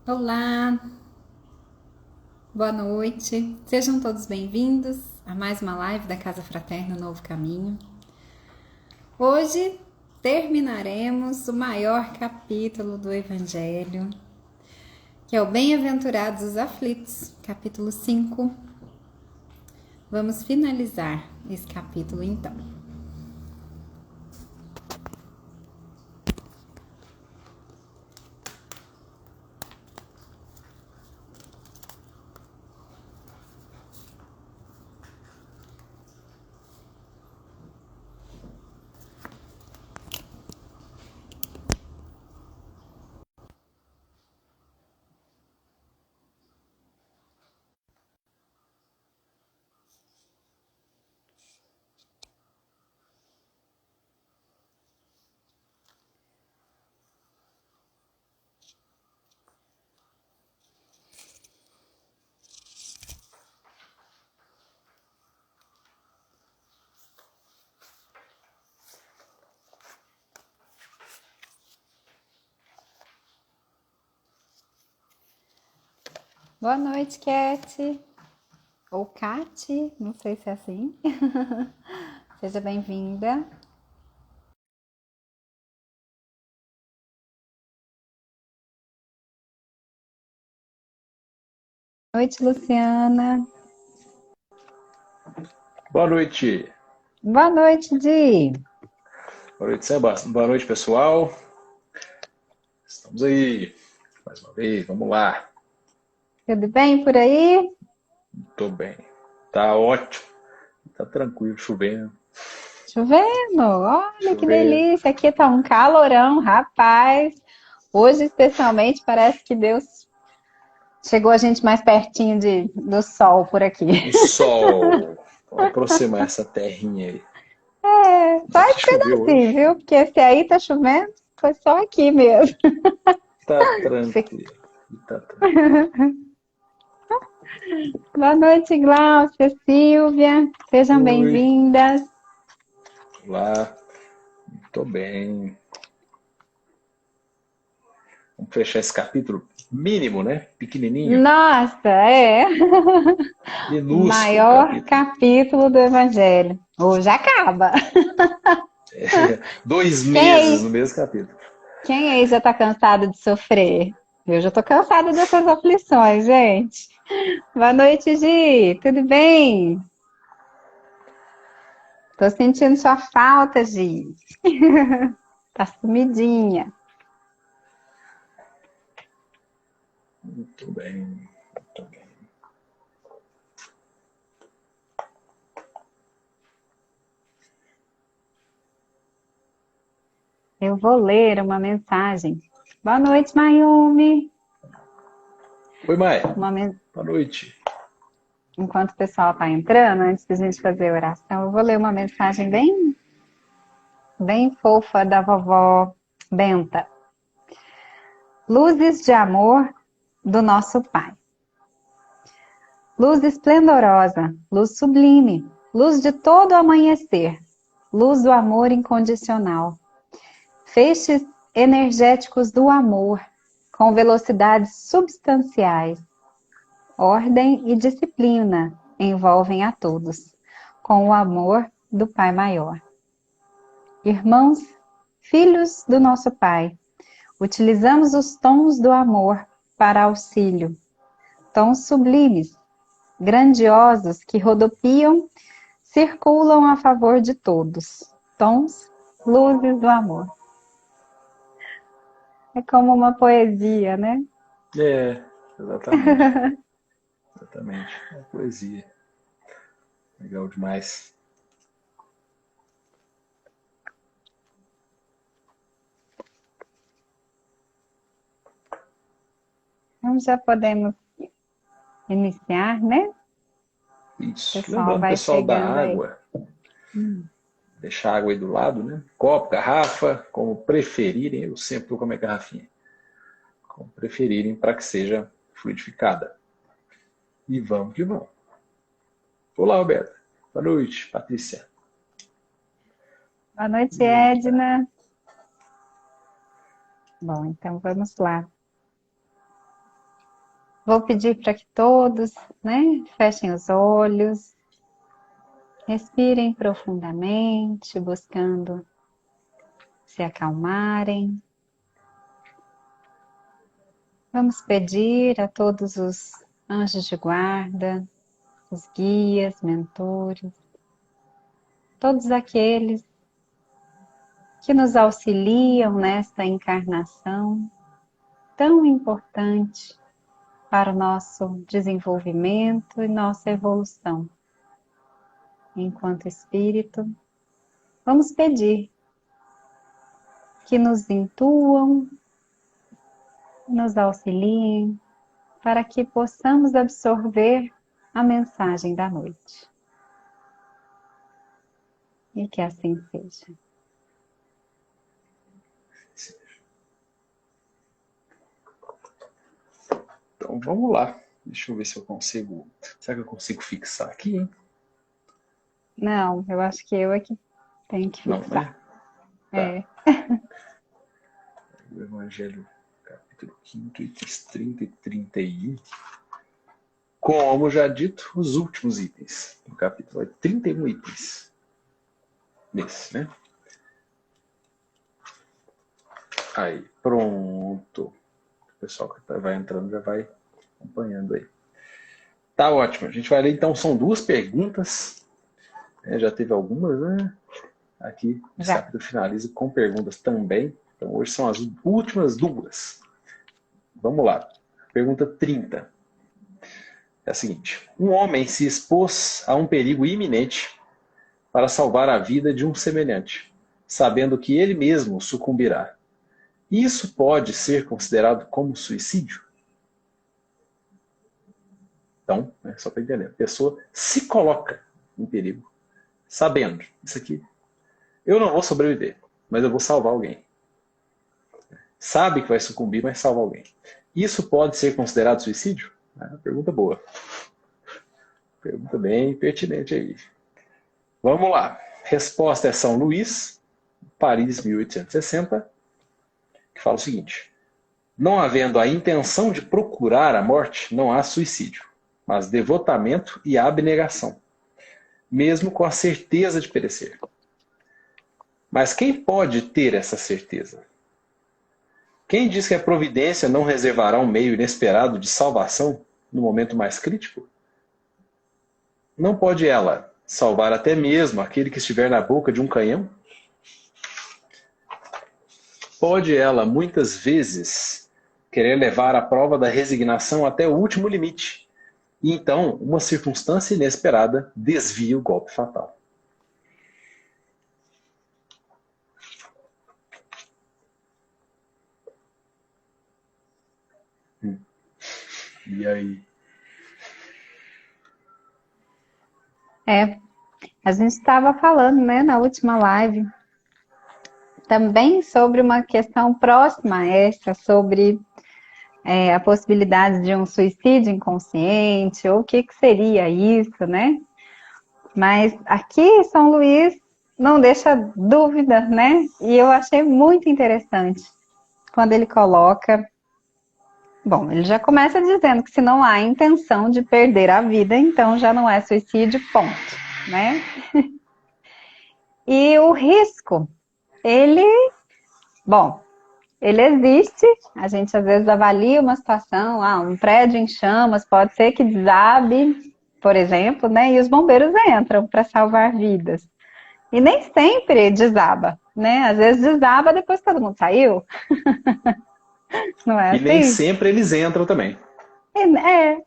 Olá, boa noite. Sejam todos bem-vindos a mais uma live da Casa Fraterna Novo Caminho. Hoje terminaremos o maior capítulo do Evangelho, que é o Bem-aventurados os Aflitos, capítulo 5. Vamos finalizar esse capítulo então. Boa noite, Cat. Ou Cat, não sei se é assim. Seja bem-vinda. Boa noite, Luciana. Boa noite. Boa noite, Di. Boa noite, Seba. Boa noite, pessoal. Estamos aí mais uma vez. Vamos lá. Tudo bem por aí? Tô bem. Tá ótimo. Tá tranquilo, chovendo. Chovendo, olha que Chovendo. delícia. Aqui tá um calorão, rapaz. Hoje, especialmente, parece que Deus chegou a gente mais pertinho do sol por aqui. O sol. Vamos aproximar essa terrinha aí. É, só Aqui esse choveu pedacinho, hoje. viu? Porque se aí tá chovendo, foi só aqui mesmo. Tá tranquilo. Tá tranquilo. Boa noite, Glaucia, Silvia. Sejam Oi. bem-vindas. Olá. Tô bem. Vamos fechar esse capítulo mínimo, né? Pequenininho. Nossa, é o Minúsculo maior capítulo. capítulo do Evangelho. Hoje acaba. 2 meses Quem no mesmo capítulo. Quem aí já tá cansado de sofrer? Eu já tô cansada dessas aflições, gente. Boa noite, Gi. Tudo bem? Tô sentindo sua falta, Gi. Tá sumidinha. Muito bem. Muito bem. Eu vou ler uma mensagem. Boa noite, Mayumi. Oi, Maia. Uma men- Boa noite. Enquanto o pessoal tá entrando, antes da gente fazer a oração, eu vou ler uma mensagem bem fofa da vovó Benta. Luzes de amor do nosso Pai. Luz esplendorosa, luz sublime, luz de todo o amanhecer, luz do amor incondicional. Feixes energéticos do amor, com velocidades substanciais. Ordem e disciplina envolvem a todos, com o amor do Pai Maior. Irmãos, filhos do nosso Pai, utilizamos os tons do amor para auxílio, tons sublimes, grandiosos que rodopiam, circulam a favor de todos. Tons, luzes do amor. É como uma poesia, né? É, exatamente. Exatamente. É poesia. Legal demais. Então já podemos iniciar, né? O Isso. pessoal Lembrando, vai pessoal, da chegando aí. água. Deixar a água aí do lado, né? Copo, garrafa, como preferirem. Eu sempre estou com a minha garrafinha. Como preferirem para que seja fluidificada. E vamos que vamos. Olá, Roberto. Boa noite, Patrícia. Boa noite, Eita. Edna. Bom, então vamos lá. Vou pedir para que todos, né, fechem os olhos, respirem profundamente, buscando se acalmarem. Vamos pedir a todos os anjos de guarda, os guias, mentores, todos aqueles que nos auxiliam nesta encarnação tão importante para o nosso desenvolvimento e nossa evolução. Enquanto espírito, vamos pedir que nos intuam, nos auxiliem, para que possamos absorver a mensagem da noite. E que assim seja. Então vamos lá. Deixa eu ver se eu consigo. Será que eu consigo fixar aqui, hein? Não, eu acho que eu é que tenho que Não, fixar. né? Tá. O Evangelho, capítulo 5, itens 30 e 31. Como já dito, os últimos itens do capítulo. 31 itens. Nesse, né? Aí, pronto. O pessoal que vai entrando já vai acompanhando aí. Tá ótimo. A gente vai ler, então, são duas perguntas. Já teve algumas, né? Aqui, esse capítulo finaliza com perguntas também. Então, hoje são as últimas duas. Vamos lá. Pergunta 30. É a seguinte. Um homem se expôs a um perigo iminente para salvar a vida de um semelhante, sabendo que ele mesmo sucumbirá. Isso pode ser considerado como suicídio? Então, só para entender, a pessoa se coloca em perigo, sabendo, isso aqui, eu não vou sobreviver, mas eu vou salvar alguém. Sabe que vai sucumbir, mas salva alguém. Isso pode ser considerado suicídio? Pergunta boa. Pergunta bem pertinente aí. Vamos lá. Resposta é São Luís, Paris, 1860, que fala o seguinte: não havendo a intenção de procurar a morte, não há suicídio, mas devotamento e abnegação, mesmo com a certeza de perecer. Mas quem pode ter essa certeza? Quem diz que a providência não reservará um meio inesperado de salvação no momento mais crítico? Não pode ela salvar até mesmo aquele que estiver na boca de um canhão? Pode ela, muitas vezes, querer levar a prova da resignação até o último limite, e então uma circunstância inesperada desvia o golpe fatal. E aí? A gente estava falando, né, na última live, também sobre uma questão próxima a essa, sobre a possibilidade de um suicídio inconsciente, ou o que seria isso, né? Mas aqui São Luís não deixa dúvida, né? E eu achei muito interessante quando ele coloca. Bom, ele já começa dizendo que se não há intenção de perder a vida, então já não é suicídio, ponto, né? E o risco, bom, ele existe, a gente às vezes avalia uma situação, um prédio em chamas, pode ser que desabe, por exemplo, né? E os bombeiros entram para salvar vidas. E nem sempre desaba, né? Às vezes desaba depois que todo mundo saiu. Não é E assim? nem sempre eles entram também.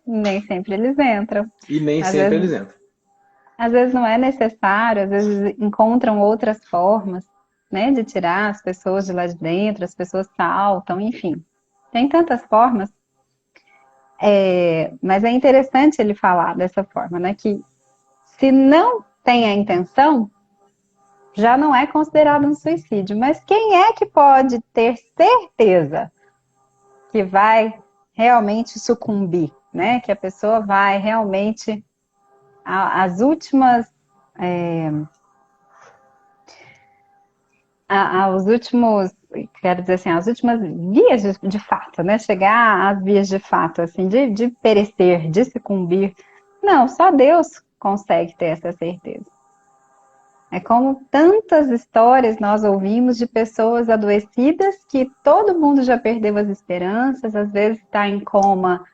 Nem sempre eles entram. E nem sempre eles entram. Às vezes não é necessário, às vezes encontram outras formas, né, de tirar as pessoas de lá de dentro, as pessoas saltam, enfim. Tem tantas formas. Mas é interessante ele falar dessa forma, né, que se não tem a intenção, já não é considerado um suicídio. Mas quem é que pode ter certeza que vai realmente sucumbir, né? Que a pessoa vai realmente as últimas os últimos quero dizer assim, as últimas vias de fato, né? Chegar às vias de fato, assim, de perecer, de sucumbir. Não, só Deus consegue ter essa certeza. É como tantas histórias nós ouvimos de pessoas adoecidas que todo mundo já perdeu as esperanças, às vezes está em coma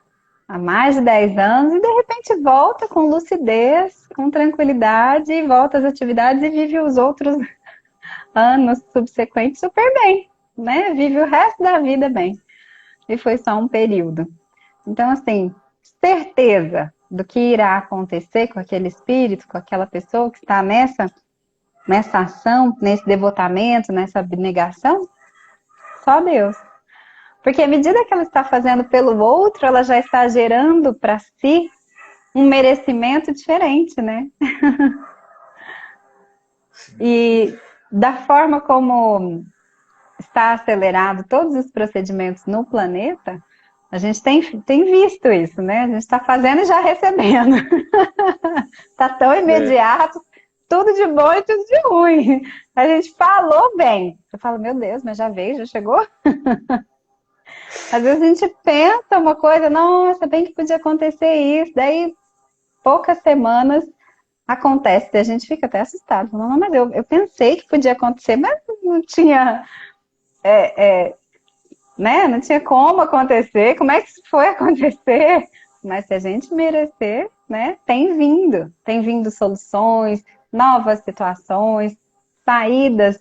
há mais de 10 anos e de repente volta com lucidez, com tranquilidade, e volta às atividades e vive os outros anos subsequentes super bem, né? Vive o resto da vida bem. E foi só um período. Então, assim, certeza do que irá acontecer com aquele espírito, com aquela pessoa que está nessa ação, nesse devotamento, nessa abnegação, só Deus. Porque à medida que ela está fazendo pelo outro, ela já está gerando para si um merecimento diferente, né? E da forma como está acelerado todos os procedimentos no planeta, a gente tem visto isso, né? A gente está fazendo e já recebendo. Está tão imediato, tudo de bom e tudo de ruim. A gente falou bem. Você fala, meu Deus, mas já veio, já chegou? Às vezes a gente pensa uma coisa, nossa, bem que podia acontecer isso. Daí, poucas semanas, acontece. E a gente fica até assustado. Falando, não, mas eu pensei que podia acontecer, mas não tinha... né? Não tinha como acontecer. Como é que isso foi acontecer? Mas se a gente merecer, né? Tem vindo soluções, novas situações, saídas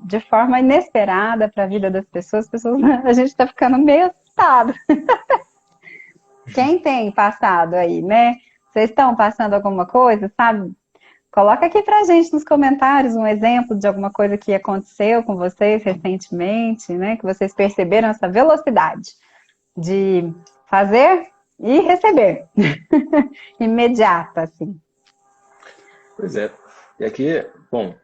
de forma inesperada para a vida das pessoas. A gente está ficando meio assustado. Quem tem passado aí, né? Vocês estão passando alguma coisa, sabe? Coloca aqui pra gente nos comentários um exemplo de alguma coisa que aconteceu com vocês recentemente, né? Que vocês perceberam essa velocidade de fazer e receber. Imediata, assim. Pois é. E aqui, bom,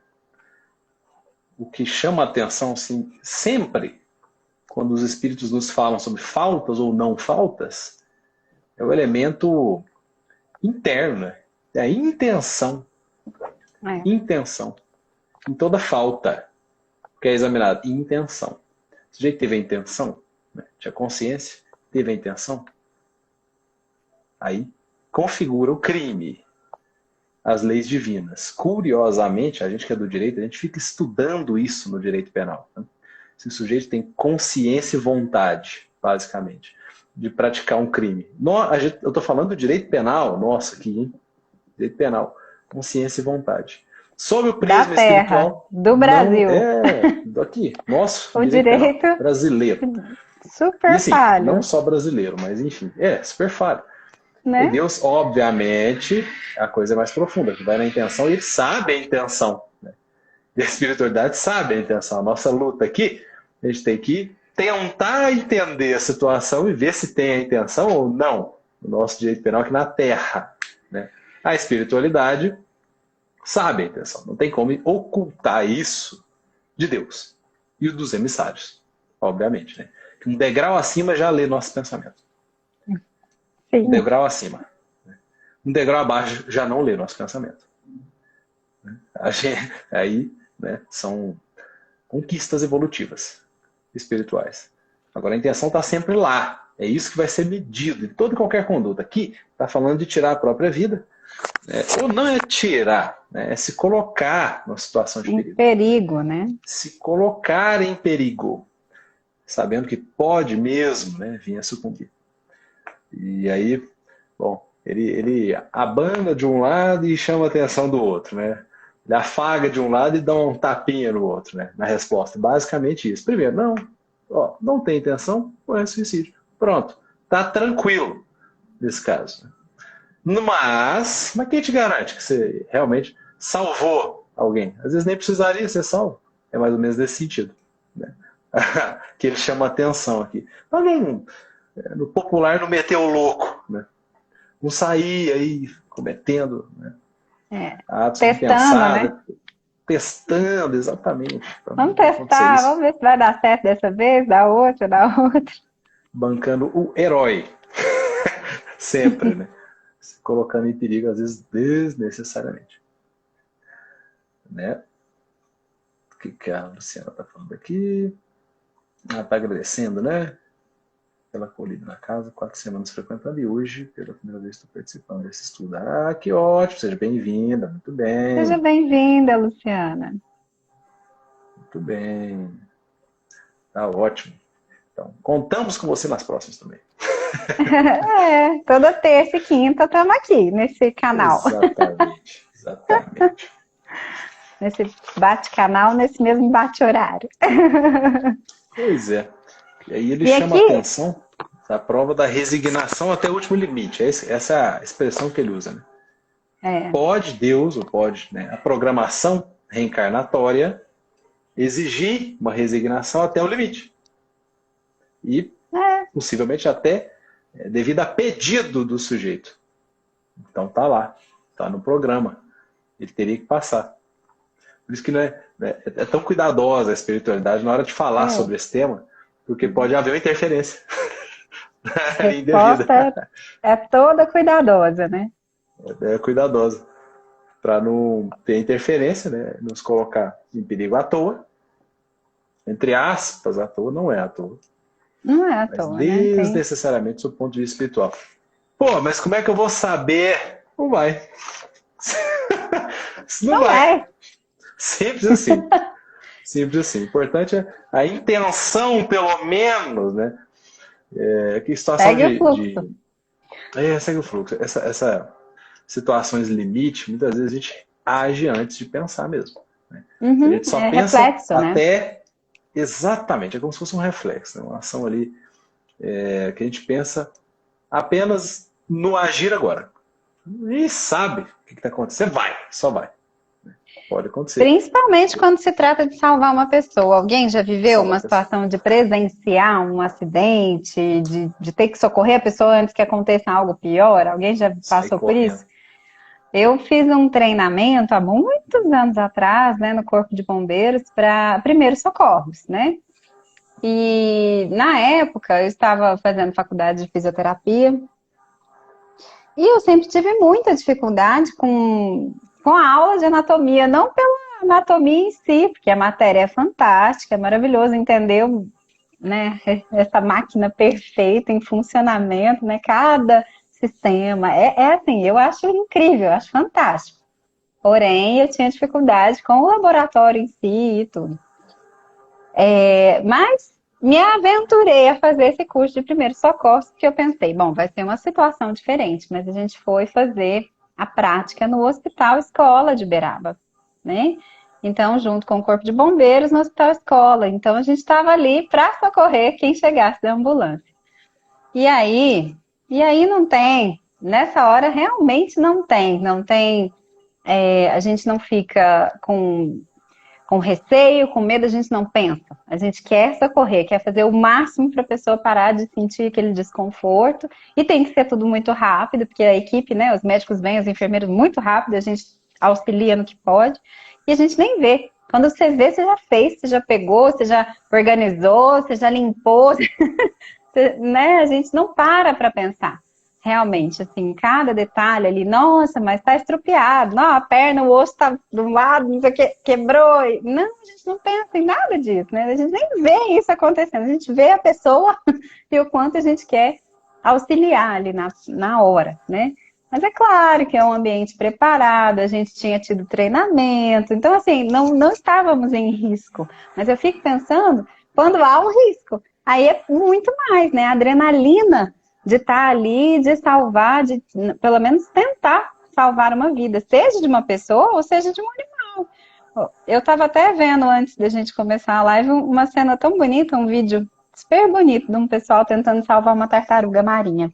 o que chama a atenção, assim, sempre, quando os espíritos nos falam sobre faltas ou não faltas, é o elemento interno, né? É a intenção. É. Intenção. Em toda falta que é examinada, intenção. O sujeito teve a intenção, né? Tinha consciência, teve a intenção, aí configura o crime, as leis divinas. Curiosamente, a gente que é do direito, a gente fica estudando isso no direito penal. Né? Se o sujeito tem consciência e vontade, basicamente, de praticar um crime. Eu estou falando do direito penal, nossa, aqui, hein? Direito penal, consciência e vontade. Sob o prisma Da terra, espiritual, do não Brasil. é daqui, nosso O direito penal, direito brasileiro. E super assim, não falho, só brasileiro, mas enfim, super falho. E né? Deus, obviamente, a coisa é mais profunda, que vai na intenção, e ele sabe a intenção. Né? E a espiritualidade sabe a intenção. A nossa luta aqui, a gente tem que tentar entender a situação e ver se tem a intenção ou não. O nosso direito penal aqui na Terra. Né? A espiritualidade sabe a intenção. Não tem como ocultar isso de Deus. E dos emissários, obviamente. Né? Um degrau acima já lê nosso pensamento. Um Sim. degrau acima. Um degrau abaixo já não lê nosso pensamento. Aí, né, são conquistas evolutivas, espirituais. Agora, a intenção está sempre lá. É isso que vai ser medido em toda e qualquer conduta. Aqui está falando de tirar a própria vida. Ou não é tirar, né, é se colocar numa situação de Em perigo. perigo, né? Se colocar em perigo, sabendo que pode mesmo, né, vir a sucumbir. E aí, bom, ele abana de um lado e chama a atenção do outro, né? Ele afaga de um lado e dá um tapinha no outro, né? Na resposta. Basicamente isso. Primeiro, não tem intenção, ou é suicídio. Pronto. Tá tranquilo nesse caso. Mas quem te garante que você realmente salvou alguém? Às vezes nem precisaria ser salvo. É mais ou menos nesse sentido. Né? Que ele chama a atenção aqui. Alguém, no popular, não meteu o louco, né? Não sair aí cometendo, né, atos Testando, né? impensados, testando, exatamente. Vamos Não acontecer testar, isso. vamos ver se vai dar certo dessa vez, da outra, da outra. Bancando o herói. Sempre, né? Se colocando em perigo, às vezes, desnecessariamente. Né? O que a Luciana está falando aqui? Ela está agradecendo, né? Pela acolhida na casa, 4 semanas frequentando e hoje, pela primeira vez, estou participando desse estudo. Ah, que ótimo, seja bem-vinda, muito Seja bem, bem-vinda, Luciana. muito bem, tá ótimo. Então, contamos com você nas próximas também. Toda terça e quinta estamos aqui nesse canal. Exatamente, exatamente. Nesse bate-canal, nesse mesmo bate-horário. Pois é. E aí ele E chama a aqui, atenção da prova da resignação até o último limite. Essa é a expressão que ele usa, né? Pode Deus, ou pode, né, a programação reencarnatória exigir uma resignação até o limite. E possivelmente até devido a pedido do sujeito. Então tá lá, tá no programa. Ele teria que passar. Por isso que é tão cuidadosa a espiritualidade na hora de falar sobre esse tema, porque pode haver uma interferência. a resposta é toda cuidadosa, né? É cuidadosa. Para não ter interferência, né? Nos colocar em perigo à toa. Entre aspas, à toa, não é à toa. Não é à Mas toa, né? desnecessariamente do ponto de vista espiritual. Pô, mas como é que eu vou saber? Não vai. Não vai. Simples assim. Simples assim. O importante é a intenção, pelo menos, né? Que situação segue o fluxo. segue o fluxo. Essa situações limite, muitas vezes a gente age antes de pensar mesmo. Né? A gente só pensa reflexo, até... Né? Exatamente, é como se fosse um reflexo, né? Uma ação ali que a gente pensa apenas no agir agora. E sabe o que está acontecendo. Vai, só vai. Pode acontecer. Principalmente quando se trata de salvar uma pessoa. Alguém já viveu uma situação de presenciar um acidente, de ter que socorrer a pessoa antes que aconteça algo pior? Alguém já passou por isso? Eu fiz um treinamento há muitos anos atrás, né, no Corpo de Bombeiros, para primeiros socorros, né? E na época eu estava fazendo faculdade de fisioterapia e eu sempre tive muita dificuldade com a aula de anatomia, não pela anatomia em si, porque a matéria é fantástica, é maravilhoso entender, né, essa máquina perfeita em funcionamento, né, cada sistema, assim, eu acho incrível, eu acho fantástico. Porém, eu tinha dificuldade com o laboratório em si e tudo. Mas me aventurei a fazer esse curso de primeiros socorros, porque eu pensei, bom, vai ser uma situação diferente, mas a gente foi fazer a prática no Hospital Escola de Beraba, né? Então, junto com o Corpo de Bombeiros no Hospital Escola. Então, a gente estava ali para socorrer quem chegasse da ambulância. E aí não tem, nessa hora realmente não tem, a gente não fica com receio, com medo, a gente não pensa. A gente quer socorrer, quer fazer o máximo para a pessoa parar de sentir aquele desconforto. E tem que ser tudo muito rápido, porque a equipe, né, os médicos vêm, os enfermeiros muito rápido, a gente auxilia no que pode. E a gente nem vê. Quando você vê, você já fez, você já pegou, você já organizou, você já limpou. Né? A gente não para pensar. Realmente, assim, cada detalhe ali, nossa, mas tá estrupiado, não, a perna, o osso tá do lado, não sei o que, quebrou. Não, a gente não pensa em nada disso, né? A gente nem vê isso acontecendo, a gente vê a pessoa e o quanto a gente quer auxiliar ali na hora, né? Mas é claro que é um ambiente preparado, a gente tinha tido treinamento, então, assim, não estávamos em risco. Mas eu fico pensando, quando há um risco, aí é muito mais, né? A adrenalina de estar ali, de salvar, de pelo menos tentar salvar uma vida, seja de uma pessoa ou seja de um animal. Eu estava até vendo, antes da gente começar a live, uma cena tão bonita, um vídeo super bonito de um pessoal tentando salvar uma tartaruga marinha.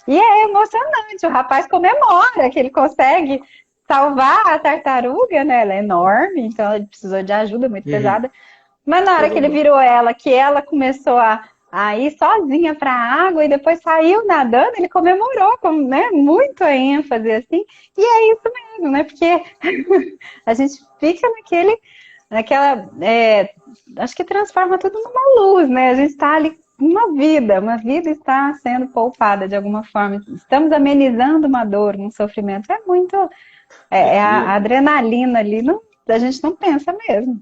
E é emocionante, o rapaz comemora que ele consegue salvar a tartaruga, né? Ela é enorme, então ele precisou de ajuda muito pesada. Mas na hora que ele virou ela, que ela começou a ir sozinha para a água e depois saiu nadando, ele comemorou com, né, muito ênfase, assim. E é isso mesmo, né? Porque a gente fica naquela... acho que transforma tudo numa luz, né? A gente está ali, uma vida está sendo poupada de alguma forma. Estamos amenizando uma dor, um sofrimento. É muito... a adrenalina ali, a gente não pensa mesmo.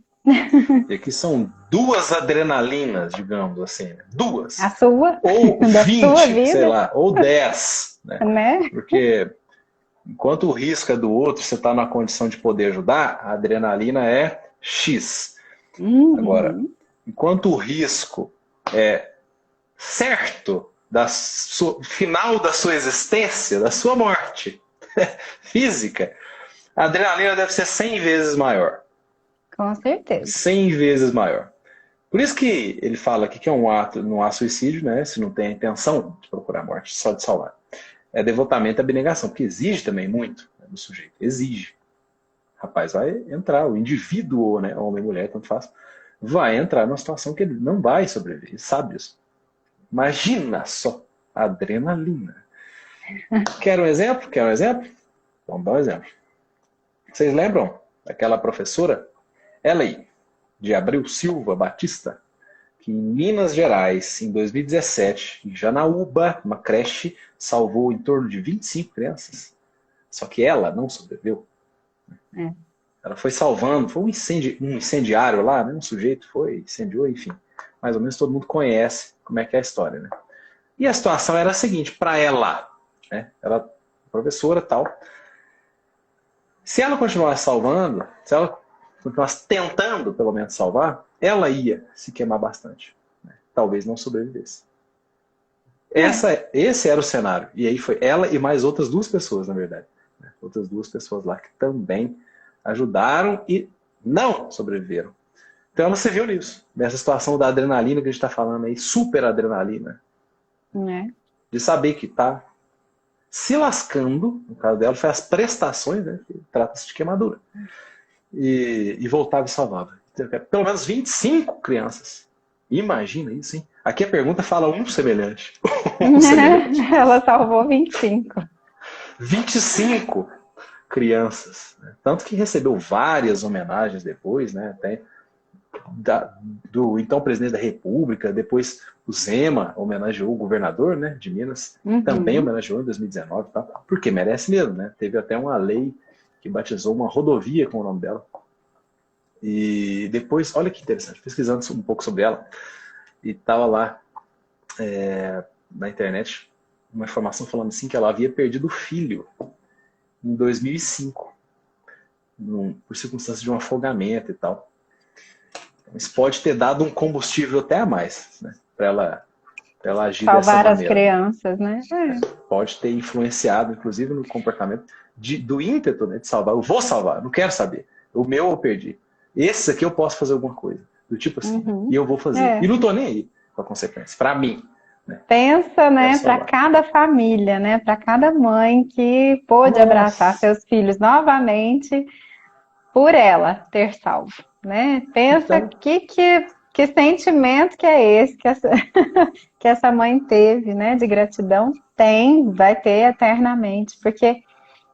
E aqui são 2 adrenalinas, digamos assim. 2. A sua, Ou da 20, sua sei vida, lá, ou 10. Né? né? Porque enquanto o risco é do outro, você está na condição de poder ajudar, a adrenalina é X. Agora, Uhum. enquanto o risco é certo final da sua existência, da sua morte física, a adrenalina deve ser 100 vezes maior. Com certeza. 100 vezes maior. Por isso que ele fala aqui que é um ato, não há suicídio, né? Se não tem a intenção de procurar a morte, só de salvar. É devotamento e abnegação, porque exige também muito, né, do sujeito. Exige. Rapaz, vai entrar, o indivíduo, né, homem, mulher, tanto faz, vai entrar numa situação que ele não vai sobreviver. Ele sabe disso. Imagina só a adrenalina. Quer um exemplo? Quer um exemplo? Vamos dar um exemplo. Vocês lembram daquela professora, Ellie, de Abreu Silva Batista, que em Minas Gerais, em 2017, em Janaúba, uma creche, salvou em torno de 25 crianças. Só que ela não sobreviveu. É. Ela foi salvando, foi um incendiário lá, né? Um sujeito foi, incendiou, enfim. Mais ou menos todo mundo conhece como é que é a história, né? E a situação era a seguinte, para ela, né? Ela é professora tal. Se ela continuasse salvando, se ela continuasse tentando, pelo menos, salvar, ela ia se queimar bastante. Né? Talvez não sobrevivesse. Esse era o cenário. E aí foi ela e mais outras 2 pessoas, na verdade. Né? Outras 2 pessoas lá que também ajudaram e não sobreviveram. Então ela se viu nisso. Nessa situação da adrenalina que a gente está falando aí, super adrenalina. É. De saber que está se lascando, no caso dela, foi as prestações, né? Que trata-se de queimadura. E voltava e salvava. Pelo menos 25 crianças. Imagina isso, hein? Aqui a pergunta fala um semelhante. Um semelhante. Ela salvou 25. 25 crianças. Né? Tanto que recebeu várias homenagens depois, né? Até do então presidente da República, depois o Zema homenageou o governador, né, de Minas, também homenageou em 2019, tá? Porque merece mesmo, né? Teve até uma lei que batizou uma rodovia com o nome dela. E depois, olha que interessante, pesquisando um pouco sobre ela, e estava lá na internet uma informação falando assim que ela havia perdido o filho em 2005, por circunstâncias de um afogamento e tal. Isso pode ter dado um combustível até a mais, né? Para ela agir Salvar dessa as maneira. crianças, né? Pode ter influenciado, inclusive, no comportamento do ímpeto, né, de salvar. Eu vou salvar, não quero saber. O meu eu perdi. Esse aqui eu posso fazer alguma coisa. Do tipo assim. E eu vou fazer. E não tô nem aí com a consequência. Para mim. Né? Pensa, né, para cada família, né? Para cada mãe que pôde abraçar seus filhos novamente por ela ter salvo, né? Pensa então, que sentimento que é esse que essa mãe teve, né? De gratidão, vai ter eternamente, porque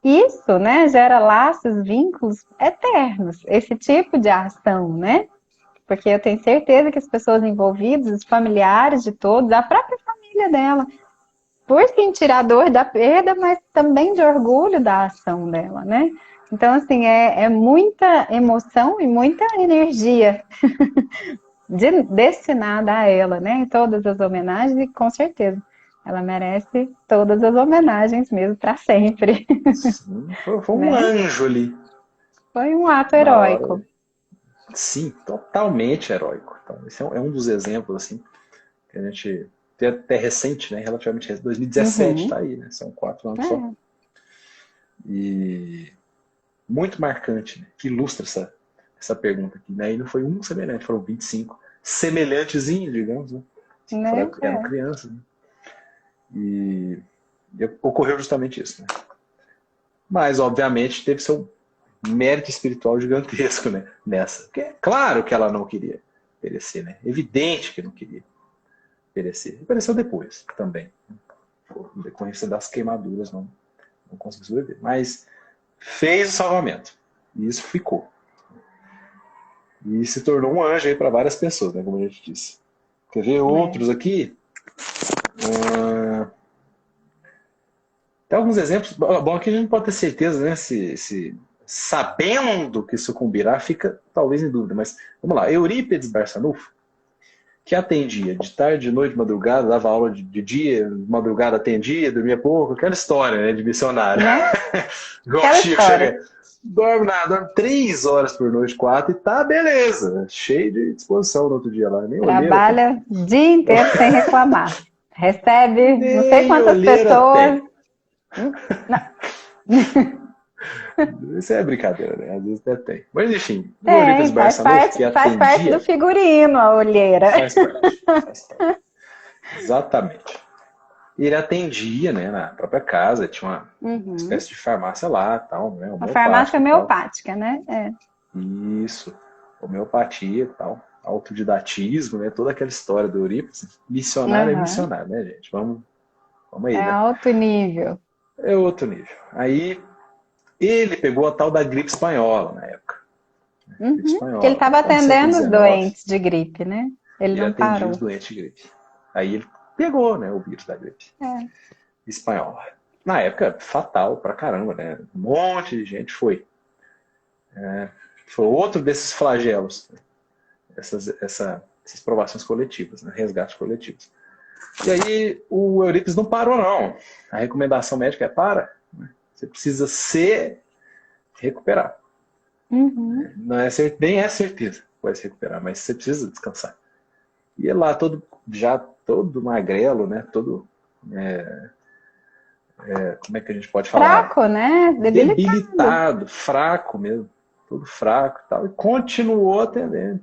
isso, né, gera laços, vínculos eternos, esse tipo de ação, né? Porque eu tenho certeza que as pessoas envolvidas, os familiares de todos, a própria família dela, por sentir a dor da perda, mas também de orgulho da ação dela, né? Então, assim, é muita emoção e muita energia destinada a ela, né? Todas as homenagens, e com certeza ela merece todas as homenagens mesmo, para sempre. Sim, foi um anjo ali. Foi um ato heróico. Sim, totalmente heróico. Então, esse é um dos exemplos, assim, que a gente tem até recente, né? Relativamente recente. 2017 tá aí, né? São 4 anos só. E muito marcante, né? Que ilustra essa pergunta aqui. Né? E não foi um semelhante, foram 25 semelhantezinhos, digamos, né? Eram crianças, né? E ocorreu justamente isso, né? Mas, obviamente, teve seu mérito espiritual gigantesco, né? Nessa. Porque é claro que ela não queria perecer, né? Evidente que não queria perecer. E pereceu depois também. Por decorrência das queimaduras, não conseguiu sobreviver. Mas fez o salvamento. E isso ficou. E se tornou um anjo aí para várias pessoas, né? Como a gente disse. Quer ver outros aqui? Tem alguns exemplos. Bom, aqui a gente não pode ter certeza, né? Se sabendo que sucumbirá, fica talvez em dúvida. Mas vamos lá, Eurípides Barçanufo, que atendia de tarde, de noite, de madrugada, dava aula de dia, de madrugada atendia, dormia pouco, aquela história, né, de missionário. Né? Igual Aquela Chico, história. chega, dorme 3 horas por noite, 4, e tá beleza, cheio de disposição no outro dia lá, nem olheira tem. Trabalha o dia inteiro sem reclamar. Recebe não sei Nem quantas olheira pessoas. Isso é brincadeira, né? Às vezes até tem. Mas enfim, o Tem, Eurípides Barçanufo, que faz parte do atendia... figurino a olheira. Faz parte. Exatamente. Ele atendia, né, na própria casa, tinha uma espécie de farmácia lá, tal, né, Uma farmácia homeopática, né? É. Isso, homeopatia, tal, autodidatismo, né, toda aquela história do Eurípides. Missionário é missionário, né, gente? Vamos aí, né? É alto nível. É outro nível. Aí ele pegou a tal da gripe espanhola na época. Gripe espanhola, Porque ele estava atendendo os doentes de gripe, né? Ele não atendia parou. os doentes de gripe. Aí ele pegou, né, o vírus da gripe espanhola. Na época, fatal pra caramba, né? Um monte de gente foi. Foi outro desses flagelos, né? Essas provações coletivas, né? Resgates coletivos. E aí o Eurípides não parou, não. A recomendação médica é para. Né? Você precisa se recuperar. Não é nem é certeza que vai se recuperar, mas você precisa descansar. E ele lá todo magrelo, né? Todo como é que a gente pode falar? Fraco, né? Debilitado, fraco mesmo. Todo fraco e tal. E continuou atendendo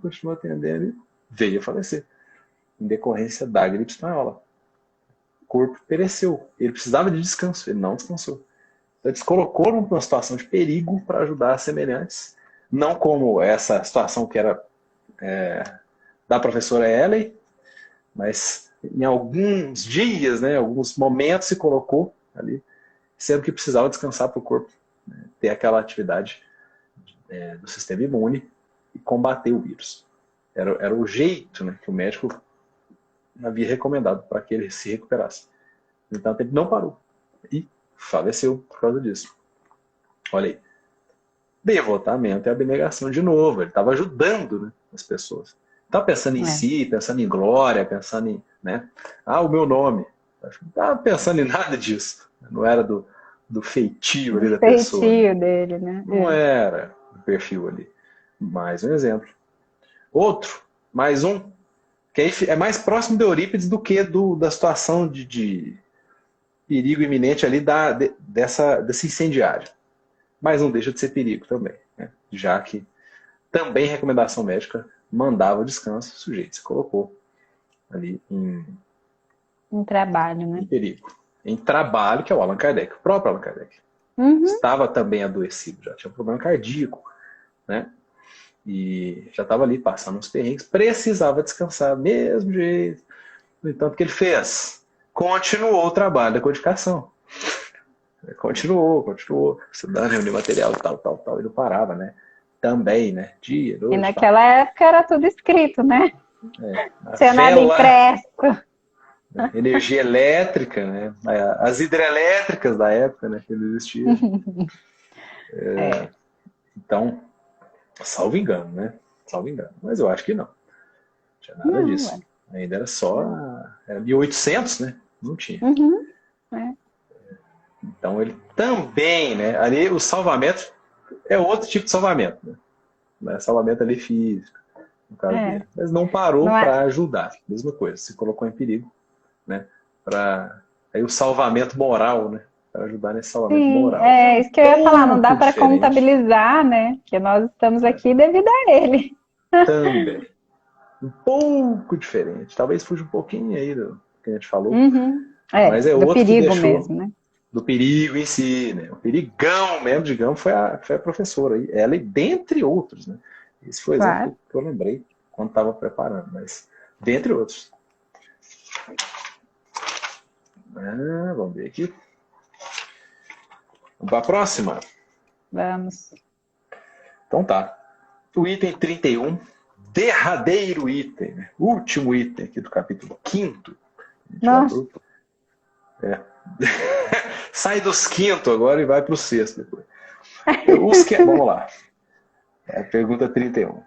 e veio a falecer. Em decorrência da gripe espanhola. O corpo pereceu. Ele precisava de descanso, ele não descansou. Então ele se colocou numa situação de perigo para ajudar semelhantes. Não como essa situação que era da professora Ellen, mas em alguns dias, né, alguns momentos se colocou ali, sendo que precisava descansar para o corpo, né, ter aquela atividade do sistema imune e combater o vírus. Era o jeito, né, que o médico havia recomendado para que ele se recuperasse. Então ele não parou e faleceu por causa disso. Olha aí. Devotamento e abnegação de novo. Ele estava ajudando, né, as pessoas. Estava pensando em si, pensando em glória, pensando em, né, o meu nome. Não estava pensando em nada disso. Não era do feitio ali da pessoa. Do feitio dele, né? Não era do perfil ali. Mais um exemplo. Outro, mais um, que aí é mais próximo de Eurípides do que da situação de perigo iminente ali desse incendiário. Mas não deixa de ser perigo também, né? Já que também recomendação médica mandava o descanso, o sujeito se colocou ali em trabalho, né? Em perigo. Em trabalho, que é o Allan Kardec, o próprio Allan Kardec. Estava também adoecido, já tinha um problema cardíaco, né? E já estava ali passando uns perrengues, precisava descansar, mesmo jeito. No entanto, o que ele fez? Continuou o trabalho da codificação. Continuou, estudando, reunindo material, tal, e não parava, né? Também, né? Dia, noite, e naquela época era tudo escrito, né? Tinha nada vela, impresso. Energia elétrica, né? As hidrelétricas da época, né? Que existiam. Então, salvo engano, né? Salvo engano. Mas eu acho que não. Não tinha nada disso. Ainda era só... Era 1800, né? Não tinha. Então, ele também, né? Ali o salvamento é outro tipo de salvamento, né? Não é salvamento ali físico, no caso dele. Mas não parou para ajudar. Mesma coisa, se colocou em perigo, né? Aí o salvamento moral, né? Para ajudar nesse salvamento moral. É isso que eu ia falar, não dá para contabilizar, né? Que nós estamos aqui devido a ele. Também. Um pouco diferente. Talvez fuja um pouquinho aí do que a gente falou. Mas é outro que deixou mesmo, né? Do perigo em si, né? O perigão mesmo, digamos, foi a professora. Ela, dentre outros, né? Esse foi o exemplo que eu lembrei quando estava preparando, mas dentre outros. Vamos ver aqui. Vamos para a próxima? Vamos. Então tá. O item 31, derradeiro item, né? Último item aqui do capítulo 5º. Nossa. Sai dos 5º agora e vai para o 6º depois. Vamos lá. Pergunta 31.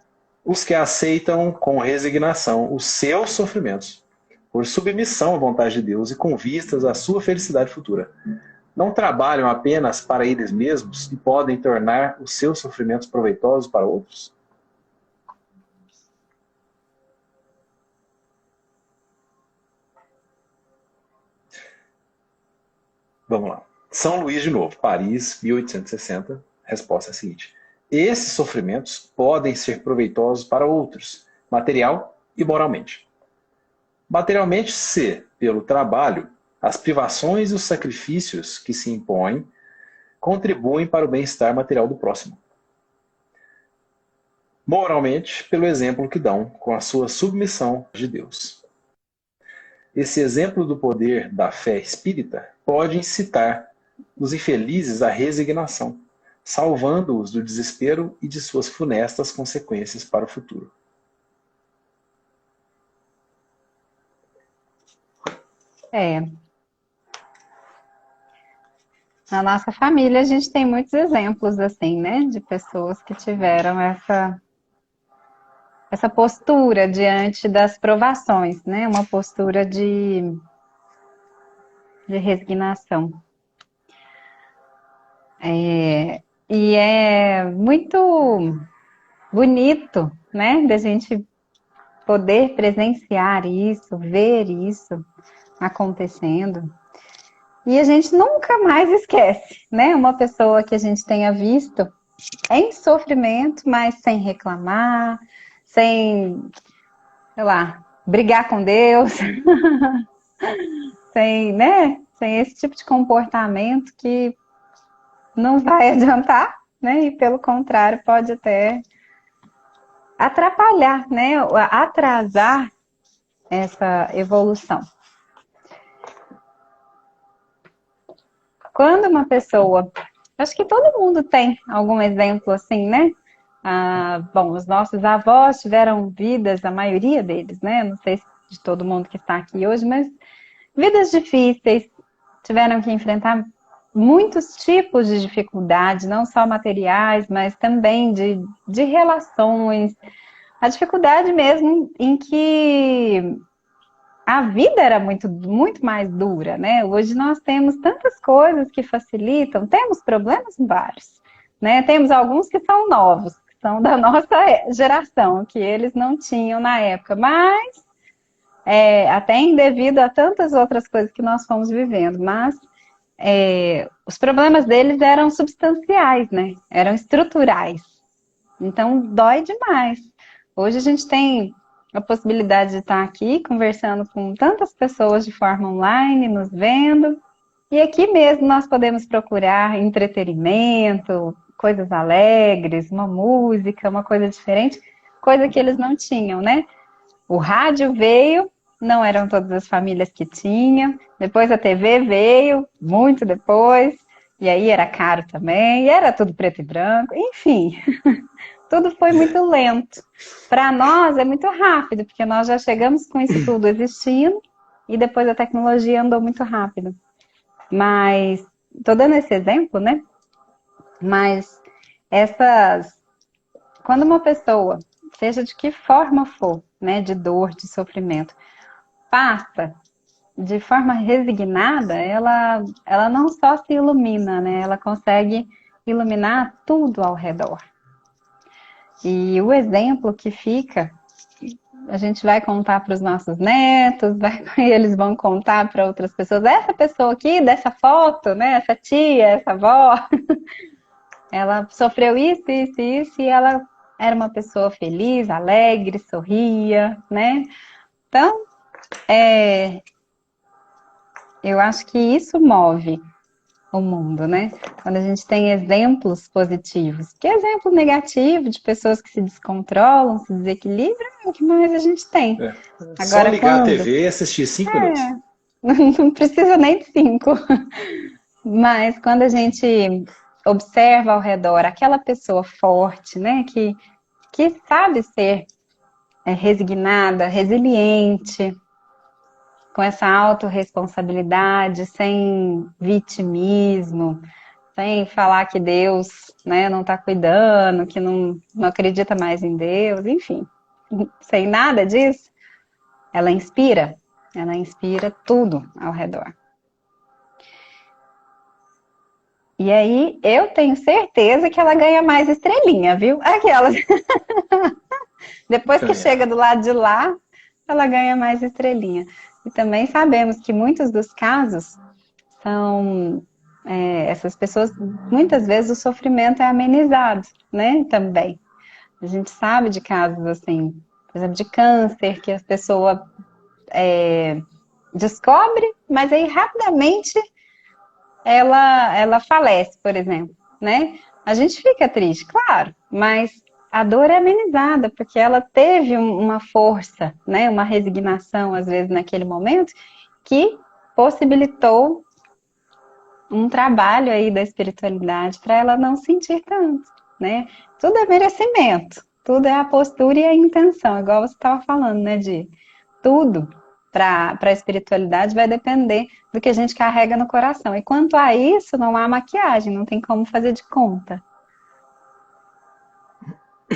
Os que aceitam com resignação os seus sofrimentos, por submissão à vontade de Deus e com vistas à sua felicidade futura, não trabalham apenas para eles mesmos e podem tornar os seus sofrimentos proveitosos para outros? Vamos lá. São Luís de novo, Paris, 1860. Resposta é a seguinte. Esses sofrimentos podem ser proveitosos para outros, material e moralmente. Materialmente, se, pelo trabalho, as privações e os sacrifícios que se impõem contribuem para o bem-estar material do próximo. Moralmente, pelo exemplo que dão com a sua submissão de Deus. Esse exemplo do poder da fé espírita pode incitar os infelizes à resignação, salvando-os do desespero e de suas funestas consequências para o futuro. Na nossa família a gente tem muitos exemplos assim, né? De pessoas que tiveram essa postura diante das provações, né? Uma postura de resignação. E é muito bonito, né? Da gente poder presenciar isso, ver isso acontecendo. E a gente nunca mais esquece, né? Uma pessoa que a gente tenha visto em sofrimento, mas sem reclamar, sem, sei lá, brigar com Deus, sem, né? Sem esse tipo de comportamento que não vai adiantar, né? E pelo contrário, pode até atrapalhar, né? Atrasar essa evolução. Quando uma pessoa... Acho que todo mundo tem algum exemplo assim, né? Bom, os nossos avós tiveram vidas, a maioria deles, né? Não sei se de todo mundo que está aqui hoje, mas vidas difíceis, tiveram que enfrentar muitos tipos de dificuldade, não só materiais, mas também de relações. A dificuldade mesmo em que a vida era muito, muito mais dura, né? Hoje nós temos tantas coisas que facilitam, temos problemas vários, né? Temos alguns que são novos, que são da nossa geração, que eles não tinham na época, mas até devido a tantas outras coisas que nós fomos vivendo, mas os problemas deles eram substanciais, né? Eram estruturais. Então, dói demais. Hoje a gente tem a possibilidade de estar aqui conversando com tantas pessoas de forma online, nos vendo. E aqui mesmo nós podemos procurar entretenimento, coisas alegres, uma música, uma coisa diferente, coisa que eles não tinham, né? O rádio veio, não eram todas as famílias que tinham. Depois a TV veio, muito depois. E aí era caro também, e era tudo preto e branco, enfim. Tudo foi muito lento. Para nós é muito rápido, porque nós já chegamos com isso tudo existindo e depois a tecnologia andou muito rápido. Mas, estou dando esse exemplo, né? Mas quando uma pessoa, seja de que forma for, né, de dor, de sofrimento, passa de forma resignada, ela não só se ilumina, né? Ela consegue iluminar tudo ao redor. E o exemplo que fica, a gente vai contar para os nossos netos, eles vão contar para outras pessoas. Essa pessoa aqui, dessa foto, né? Essa tia, essa avó, ela sofreu isso, isso, isso, e ela era uma pessoa feliz, alegre, sorria, né? Então, eu acho que isso move o mundo, né? Quando a gente tem exemplos positivos. Que exemplo negativo de pessoas que se descontrolam, se desequilibram, é o que mais a gente tem. Agora, só ligar a TV e assistir 5 minutos. Não precisa nem de 5. Mas quando a gente observa ao redor aquela pessoa forte, né? Que sabe ser resignada, resiliente, com essa autorresponsabilidade, sem vitimismo, sem falar que Deus, né, não está cuidando, que não acredita mais em Deus, enfim, sem nada disso, ela inspira tudo ao redor. E aí, eu tenho certeza que ela ganha mais estrelinha, viu? Aquelas. Depois que chega do lado de lá, ela ganha mais estrelinha. E também sabemos que muitos dos casos são essas pessoas, muitas vezes o sofrimento é amenizado, né? Também. A gente sabe de casos assim, por exemplo, de câncer, que a pessoa descobre, mas aí rapidamente ela falece, por exemplo, né? A gente fica triste, claro, mas a dor é amenizada, porque ela teve uma força, né? Uma resignação, às vezes, naquele momento, que possibilitou um trabalho aí da espiritualidade para ela não sentir tanto, né? Tudo é merecimento, tudo é a postura e a intenção, igual você estava falando, né, de tudo para a espiritualidade vai depender do que a gente carrega no coração. E quanto a isso, não há maquiagem, não tem como fazer de conta.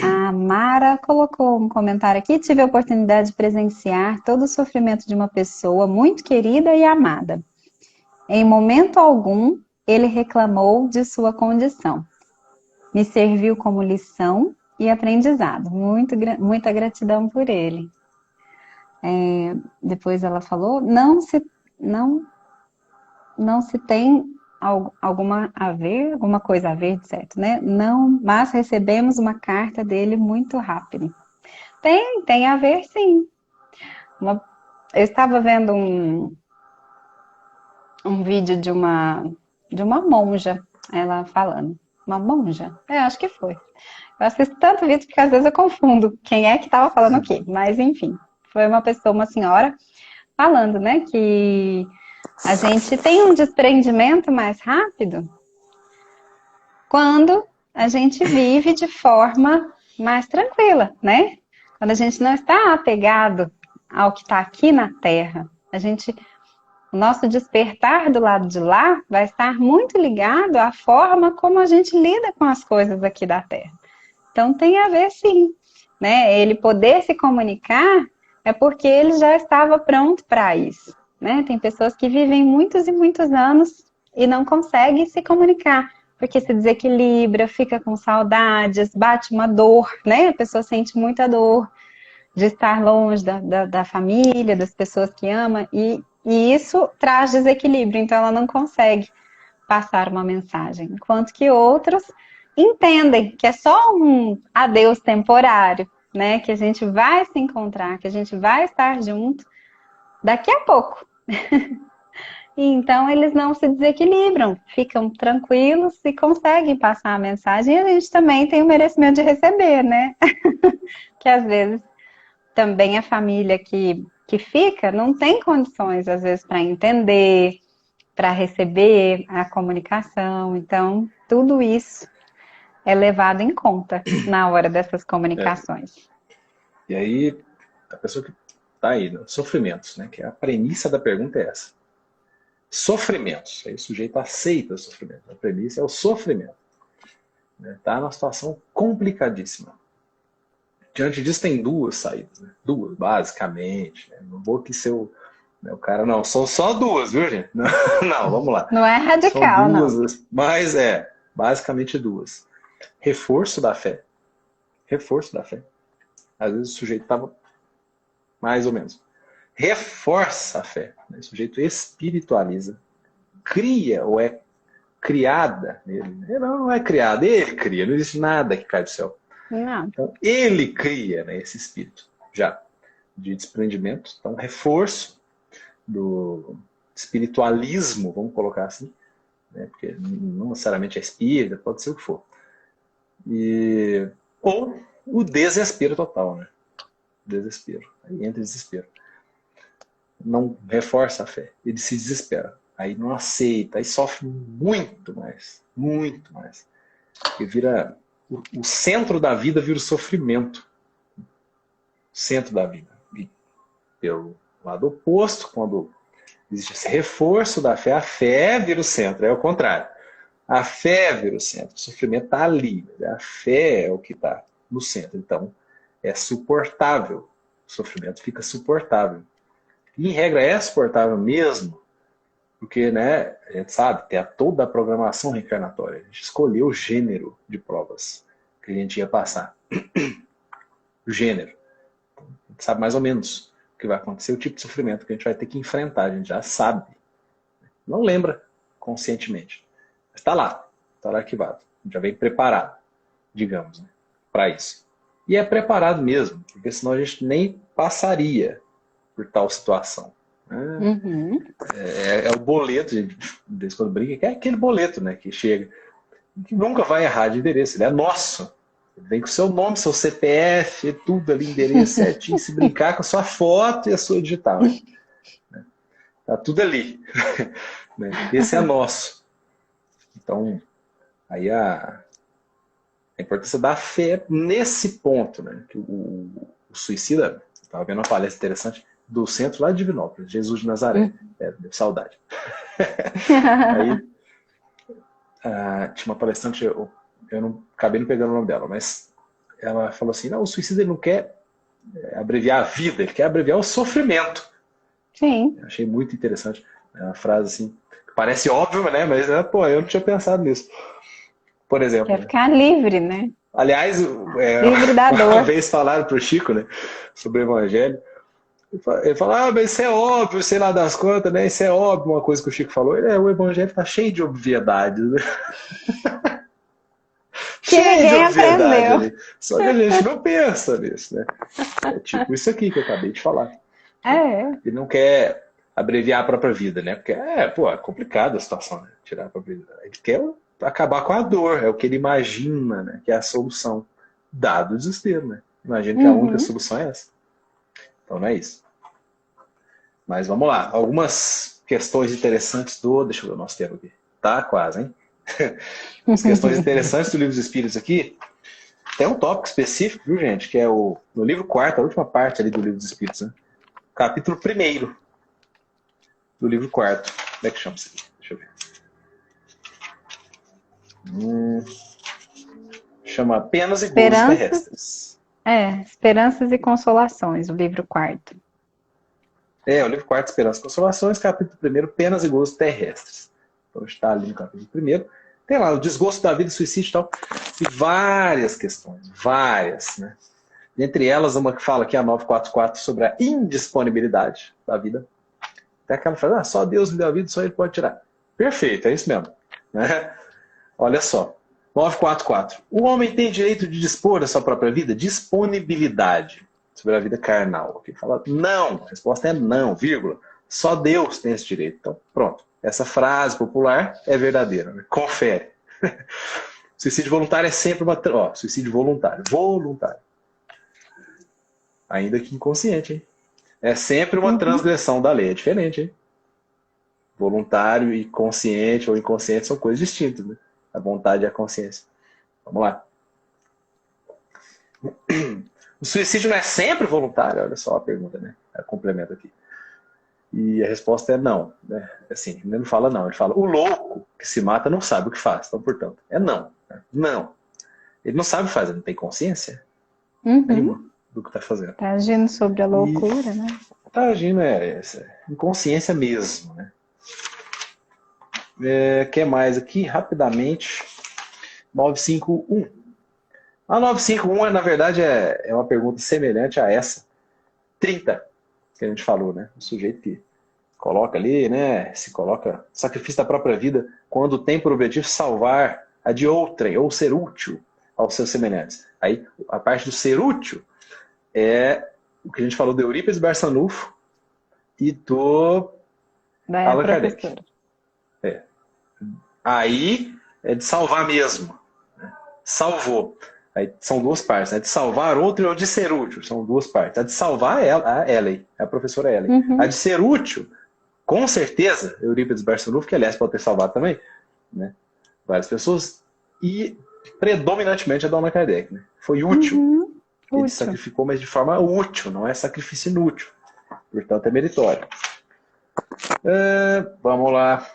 A Mara colocou um comentário aqui: tive a oportunidade de presenciar todo o sofrimento de uma pessoa muito querida e amada. Em momento algum, ele reclamou de sua condição. Me serviu como lição e aprendizado. Muita gratidão por ele. Depois ela falou, não se tem alguma coisa a ver, certo, né? Não, mas recebemos uma carta dele muito rápido. Tem a ver, sim. Eu estava vendo um vídeo de uma monja, ela falando. Uma monja? Acho que foi. Eu assisto tanto vídeo porque às vezes eu confundo quem é que estava falando o quê. Mas, enfim, foi uma senhora, falando, né, que a gente tem um desprendimento mais rápido quando a gente vive de forma mais tranquila, né? Quando a gente não está apegado ao que está aqui na Terra. O nosso despertar do lado de lá vai estar muito ligado à forma como a gente lida com as coisas aqui da Terra. Então tem a ver, sim, né? Ele poder se comunicar é porque ele já estava pronto para isso, né? Tem pessoas que vivem muitos e muitos anos e não conseguem se comunicar, porque se desequilibra, fica com saudades, bate uma dor, né? A pessoa sente muita dor de estar longe da família, das pessoas que ama, e isso traz desequilíbrio, então ela não consegue passar uma mensagem, enquanto que outros entendem que é só um adeus temporário, né? Que a gente vai se encontrar, que a gente vai estar junto daqui a pouco. E então eles não se desequilibram, ficam tranquilos e conseguem passar a mensagem. E a gente também tem o merecimento de receber, né? Que às vezes também a família que fica não tem condições, às vezes, para entender, para receber a comunicação. Então, tudo isso é levado em conta na hora dessas comunicações. E aí, a pessoa que está aí, né? Sofrimentos, né? Que a premissa da pergunta é essa. Sofrimentos. Aí o sujeito aceita o sofrimento. A premissa é o sofrimento. Está numa situação complicadíssima. Diante disso tem duas saídas, né? Duas, basicamente. Né? Não vou que seu... O cara, não, são só duas, viu, gente? Não, não, vamos lá. Não é radical, são duas, não. mas basicamente duas. Reforço da fé. Reforço da fé. Às vezes o sujeito estava mais ou menos. Reforça a fé. Né? O sujeito espiritualiza. Cria ou é criada nele. Ele não é criado, ele cria. Não existe nada que cai do céu. Não. Então, ele cria, né, esse espírito já de desprendimento. Então, reforço do espiritualismo, vamos colocar assim, né, porque não necessariamente é espírita, pode ser o que for. Ou o desespero total, né? Desespero. Aí entra desespero. Não reforça a fé. Ele se desespera. Aí não aceita. Aí sofre muito mais. Muito mais. E vira... O centro da vida vira o sofrimento. O centro da vida. E pelo lado oposto, quando existe esse reforço da fé, a fé vira o centro. É o contrário. A fé vira o centro. O sofrimento está ali. A fé é o que está no centro. Então, é suportável. O sofrimento fica suportável. E, em regra, é suportável mesmo, porque, né, a gente sabe, tem toda a programação reencarnatória. A gente escolheu o gênero de provas que a gente ia passar. O gênero. A gente sabe mais ou menos o que vai acontecer, o tipo de sofrimento que a gente vai ter que enfrentar. A gente já sabe. Não lembra conscientemente. Mas está lá arquivado. Já vem preparado, digamos, né, para isso. E é preparado mesmo, porque senão a gente nem passaria por tal situação. Uhum. É o boleto, desde quando brinca, que é aquele boleto, né, que chega, que nunca vai errar de endereço, ele é nosso. Ele vem com o seu nome, seu CPF, tudo ali, endereço certinho, se brincar com a sua foto e a sua digital. Né? Tá tudo ali. Esse é nosso. Então, aí a importância da fé nesse ponto, né? Que o suicida, estava vendo uma palestra interessante do centro lá de Divinópolis, Jesus de Nazaré. Deu saudade. Aí tinha uma palestrante, eu não acabei não pegando o nome dela, mas ela falou assim, não, o suicida ele não quer abreviar a vida, ele quer abreviar o sofrimento. Sim. Eu achei muito interessante. É uma frase assim, que parece óbvio, né? Mas, pô, eu não tinha pensado nisso. Por exemplo. Quer ficar livre, né? Aliás, livre da dor. Uma vez falaram pro Chico, né, sobre o Evangelho. Ele fala, mas isso é óbvio, sei lá das contas, né? Isso é óbvio, uma coisa que o Chico falou. O Evangelho tá cheio de obviedades, né? Que ninguém aprendeu. Ali. Só que a gente não pensa nisso, né? É tipo isso aqui que eu acabei de falar. Ele não quer abreviar a própria vida, né? Porque é complicada a situação, né? Tirar a própria vida. Ele quer acabar com a dor, é o que ele imagina, né? Que é a solução, dado o desespero, né? Imagina que a única solução é essa. Então não é isso. Mas vamos lá. Algumas questões interessantes deixa eu ver o nosso tempo aqui. Tá quase, hein? As questões interessantes do Livro dos Espíritos aqui. Tem um tópico específico, viu, gente? Que é no livro 4º, a última parte ali do Livro dos Espíritos, né? Capítulo 1º do livro 4º. Como é que chama isso aqui? Deixa eu ver. Chama Penas e Gozos Terrestres. Esperanças e Consolações, o livro 4º. O livro 4º, Esperanças e Consolações, capítulo 1º, Penas e Gozos Terrestres. Então está ali no capítulo 1º. Tem lá o desgosto da vida, suicídio e tal. E várias questões, várias, né? Entre elas, uma que fala aqui, a 944, sobre a indisponibilidade da vida. Tem aquela frase, só Deus me deu a vida, só Ele pode tirar. Perfeito, é isso mesmo. Né? Olha só. 944. O homem tem direito de dispor da sua própria vida? Disponibilidade sobre a vida carnal. Aqui fala não. A resposta é não, vírgula. Só Deus tem esse direito. Então, pronto. Essa frase popular é verdadeira. Né? Confere. Suicídio voluntário é sempre uma... suicídio voluntário. Voluntário. Ainda que inconsciente, hein? É sempre uma transgressão da lei. É diferente, hein? Voluntário e consciente ou inconsciente são coisas distintas, né? A vontade e a consciência. Vamos lá. O suicídio não é sempre voluntário? Olha só a pergunta, né? É complemento aqui. E a resposta é não. Né? Assim, ele não fala não. Ele fala, o louco que se mata não sabe o que faz. Então, portanto, é não. Não. Ele não sabe fazer, não tem consciência nenhuma do que está fazendo. Está agindo sobre a loucura, né? Está agindo, inconsciência mesmo, né? Que mais aqui? Rapidamente. 951. A 951, na verdade, é uma pergunta semelhante a essa. 30, que a gente falou, né? O sujeito que coloca ali, né? Se coloca sacrifício da própria vida quando tem por objetivo salvar a de outrem, ou ser útil aos seus semelhantes. Aí, a parte do ser útil é o que a gente falou do Eurípides Barçanufo e do Allan Kardec. Aí é de salvar mesmo. Né? Salvou. Aí são duas partes, né? De salvar outro ou de ser útil. São duas partes. A de salvar é a Ellen, é a professora Ellen. A de ser útil, com certeza, Eurípides Barçanufo, que aliás pode ter salvado também, né? Várias pessoas, e predominantemente a Dona Kardec. Né? Foi útil. Ele sacrificou, mas de forma útil, não é sacrifício inútil. Portanto, é meritório. Vamos lá.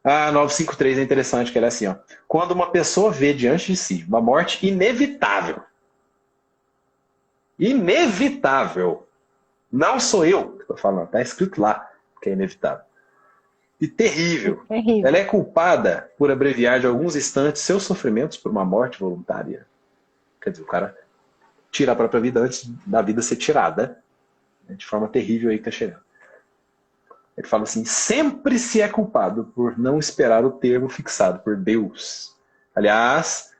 A 953 é interessante, que ela é assim, ó. Quando uma pessoa vê diante de si uma morte inevitável, inevitável, não sou eu que estou falando, tá escrito lá que é inevitável, e terrível, Terrível. ela é culpada por abreviar de alguns instantes seus sofrimentos por uma morte voluntária. Quer dizer, o cara tira a própria vida antes da vida ser tirada, né, de forma terrível aí que tá chegando. Ele fala assim, sempre se é culpado por não esperar o termo fixado por Deus. Aliás,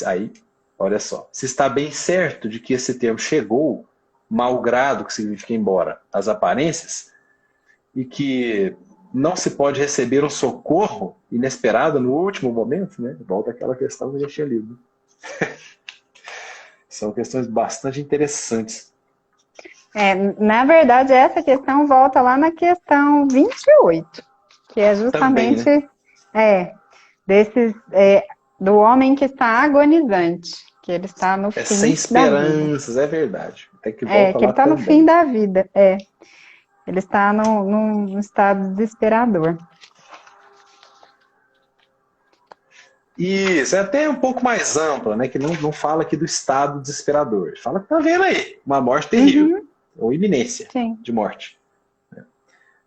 aí, olha só, se está bem certo de que esse termo chegou, malgrado, que significa embora, as aparências, e que não se pode receber um socorro inesperado no último momento, né? Volta àquela questão que a gente tinha lido. São questões bastante interessantes. Na verdade, essa questão volta lá na questão 28, que é Também, justamente né? desses, do homem que está agonizante, que ele está no É sem fim da vida. esperanças, é verdade. Até que volta Que ele lá está no fim também. da vida. Ele está num estado desesperador. Isso, é até um pouco mais ampla, né? Que não fala aqui do estado desesperador. Fala que tá vendo aí, uma morte terrível, Uhum, ou iminência sim. de morte.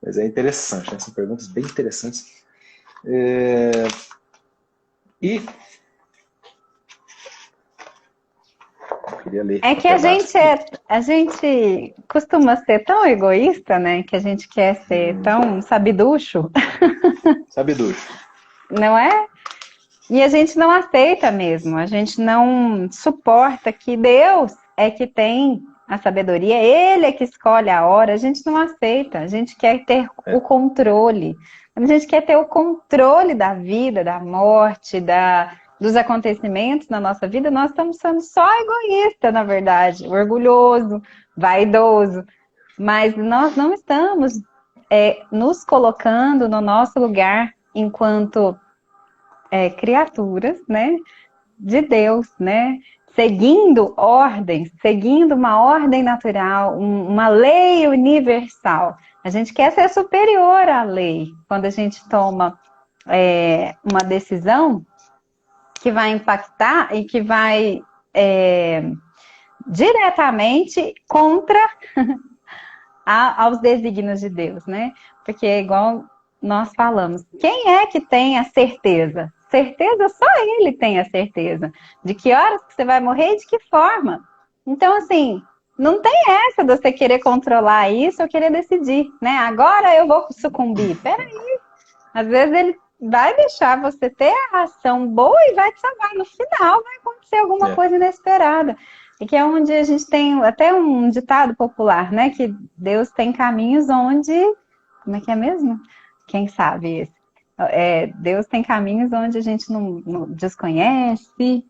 Mas é interessante, né? São perguntas bem interessantes. E eu queria ler É um que a pedaço gente aqui. a gente costuma ser tão egoísta, né? Que a gente quer ser tão sabiducho, Sabe, Ducho? não é? E a gente não aceita mesmo, a gente não suporta que Deus é que tem a sabedoria, Ele é que escolhe a hora, a gente não aceita, a gente quer ter o É. controle. A gente quer ter o controle da vida, da morte, dos acontecimentos na nossa vida, nós estamos sendo só egoísta, na verdade, orgulhoso, vaidoso, mas nós não estamos nos colocando no nosso lugar enquanto criaturas, né, de Deus, né, seguindo ordens, seguindo uma ordem natural, uma lei universal. A gente quer ser superior à lei quando a gente toma uma decisão que vai impactar e que vai diretamente contra aos desígnios de Deus, né? Porque é igual nós falamos, quem é que tem a certeza? Certeza, só ele tem a certeza. De que horas que você vai morrer e de que forma. Então, assim, não tem essa de você querer controlar isso ou querer decidir, né? Agora eu vou sucumbir. Peraí. Às vezes ele vai deixar você ter a ação boa e vai te salvar. No final vai acontecer alguma É. coisa inesperada. E que é onde a gente tem até um ditado popular, né? Que Deus tem caminhos onde... Como é que é mesmo? Quem sabe esse? Deus tem caminhos onde a gente não desconhece.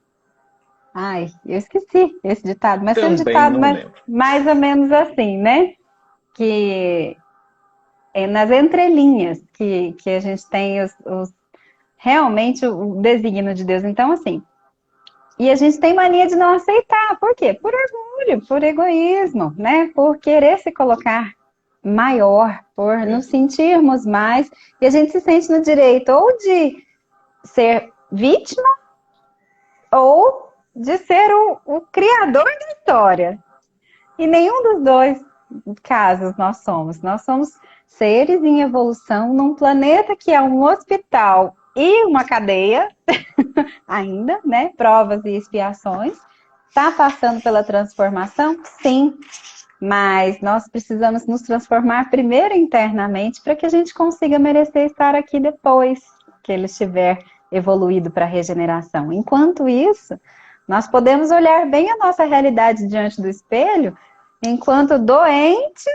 Ai, eu esqueci esse ditado, mas tem um Também ditado não lembro. mais ou menos assim, né? Que é nas entrelinhas que a gente tem realmente o desígnio de Deus. Então, assim, e a gente tem mania de não aceitar. Por quê? Por orgulho, por egoísmo, né? Por querer se colocar maior, por nos sentirmos mais. E a gente se sente no direito ou de ser vítima ou de ser o criador da história. E nenhum dos dois casos nós somos. Nós somos seres em evolução num planeta que é um hospital e uma cadeia, ainda, né? Provas e expiações. Está passando pela transformação? Sim. Mas nós precisamos nos transformar primeiro internamente para que a gente consiga merecer estar aqui depois que ele estiver evoluído para a regeneração. Enquanto isso, nós podemos olhar bem a nossa realidade diante do espelho enquanto doentes,